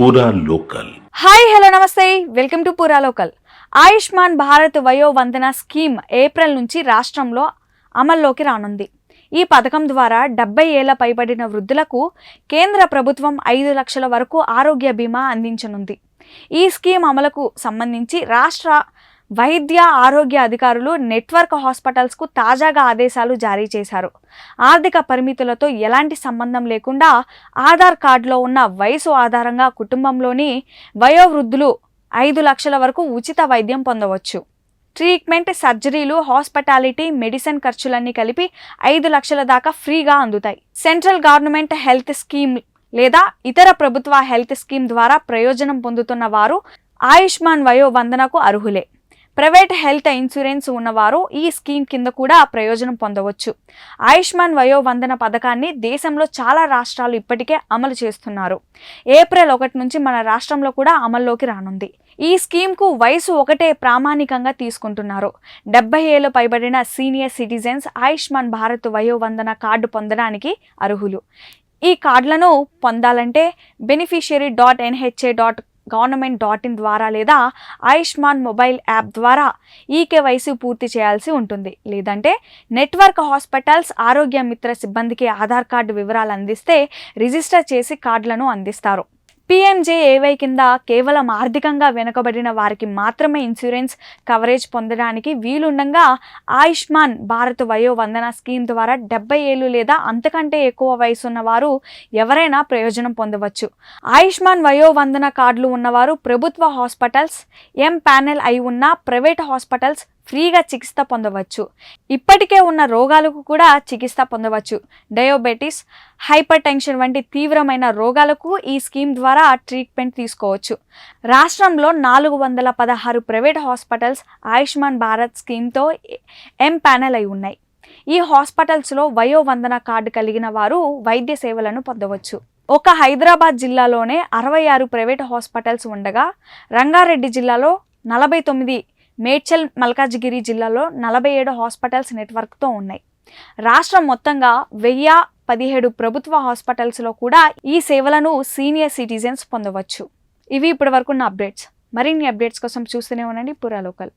పూరా local. Hi hello నమస్తే, welcome to పూరా లోకల్. ఆయుష్మాన్ భారత్ వయో వందన స్కీమ్ ఏప్రిల్ నుంచి రాష్ట్రంలో అమల్లోకి రానుంది. ఈ పథకం ద్వారా 70 ఏళ్ల పైబడిన వృద్ధులకు కేంద్ర ప్రభుత్వం 5 లక్షల వరకు ఆరోగ్య బీమా అందించనుంది. ఈ స్కీమ్ అమలుకు సంబంధించి రాష్ట్ర వైద్య ఆరోగ్య అధికారులు నెట్వర్క్ హాస్పిటల్స్కు తాజాగా ఆదేశాలు జారీ చేశారు. ఆర్థిక పరిమితులతో ఎలాంటి సంబంధం లేకుండా ఆధార్ కార్డులో ఉన్న వయసు ఆధారంగా కుటుంబంలోని వయోవృద్ధులు 5 లక్షల వరకు ఉచిత వైద్యం పొందవచ్చు. ట్రీట్మెంట్, సర్జరీలు, హాస్పిటాలిటీ, మెడిసిన్ ఖర్చులన్నీ కలిపి 5 లక్షల దాకా ఫ్రీగా అందుతాయి. సెంట్రల్ గవర్నమెంట్ హెల్త్ స్కీమ్ లేదా ఇతర ప్రభుత్వ హెల్త్ స్కీమ్ ద్వారా ప్రయోజనం పొందుతున్న వారు ఆయుష్మాన్ వయో వందనకు అర్హులే. ప్రైవేట్ హెల్త్ ఇన్సూరెన్స్ ఉన్నవారు ఈ స్కీమ్ కింద కూడా ప్రయోజనం పొందవచ్చు. ఆయుష్మాన్ వయో వందన పథకాన్ని దేశంలో చాలా రాష్ట్రాలు ఇప్పటికే అమలు చేస్తున్నారు. ఏప్రిల్ 1 నుంచి మన రాష్ట్రంలో కూడా అమల్లోకి రానుంది. ఈ స్కీమ్కు వయసు ఒకటే ప్రామాణికంగా తీసుకుంటున్నారు. 70 ఏళ్లు పైబడిన సీనియర్ సిటిజన్స్ ఆయుష్మాన్ భారత్ వయో వందన కార్డు పొందడానికి అర్హులు. ఈ కార్డులను పొందాలంటే beneficiary.nha.government.in ద్వారా లేదా ఆయుష్మాన్ మొబైల్ యాప్ ద్వారా ఈకేవైసీ పూర్తి చేయాల్సి ఉంటుంది. లేదంటే నెట్వర్క్ హాస్పిటల్స్ ఆరోగ్య మిత్ర సిబ్బందికి ఆధార్ కార్డు వివరాలు అందిస్తే రిజిస్టర్ చేసి కార్డులను అందిస్తారు. PMJAY కింద కేవలం ఆర్థికంగా వెనుకబడిన వారికి మాత్రమే ఇన్సూరెన్స్ కవరేజ్ పొందడానికి వీలుండగా ఆయుష్మాన్ భారత్ వయో వందన స్కీమ్ ద్వారా 70 ఏళ్ళు లేదా అంతకంటే ఎక్కువ వయసు ఉన్నవారు ఎవరైనా ప్రయోజనం పొందవచ్చు. ఆయుష్మాన్ వయో వందన కార్డులు ఉన్నవారు ప్రభుత్వ హాస్పిటల్స్, ప్యానెల్ అయి ఉన్న ప్రైవేట్ హాస్పిటల్స్ ఫ్రీగా చికిత్స పొందవచ్చు. ఇప్పటికే ఉన్న రోగాలకు కూడా చికిత్స పొందవచ్చు. డయాబెటీస్, హైపర్ టెన్షన్ వంటి తీవ్రమైన రోగాలకు ఈ స్కీమ్ ద్వారా ట్రీట్మెంట్ తీసుకోవచ్చు. రాష్ట్రంలో 416 ప్రైవేట్ హాస్పిటల్స్ ఆయుష్మాన్ భారత్ స్కీమ్తో ప్యానెల్ అయి ఉన్నాయి. ఈ హాస్పిటల్స్లో వయో వందన కార్డు కలిగిన వారు వైద్య సేవలను పొందవచ్చు. ఒక హైదరాబాద్ జిల్లాలోనే 66 ప్రైవేట్ హాస్పిటల్స్ ఉండగా రంగారెడ్డి జిల్లాలో 49, మేడ్చల్ మల్కాజిగిరి జిల్లాలో 47 హాస్పిటల్స్ నెట్వర్క్తో ఉన్నాయి. రాష్ట్రం మొత్తంగా 1017 ప్రభుత్వ హాస్పిటల్స్లో కూడా ఈ సేవలను సీనియర్ సిటిజన్స్ పొందవచ్చు. ఇవి ఇప్పటి వరకు ఉన్న అప్డేట్స్. మరిన్ని అప్డేట్స్ కోసం చూస్తూనే ఉండండి పూరా లోకల్.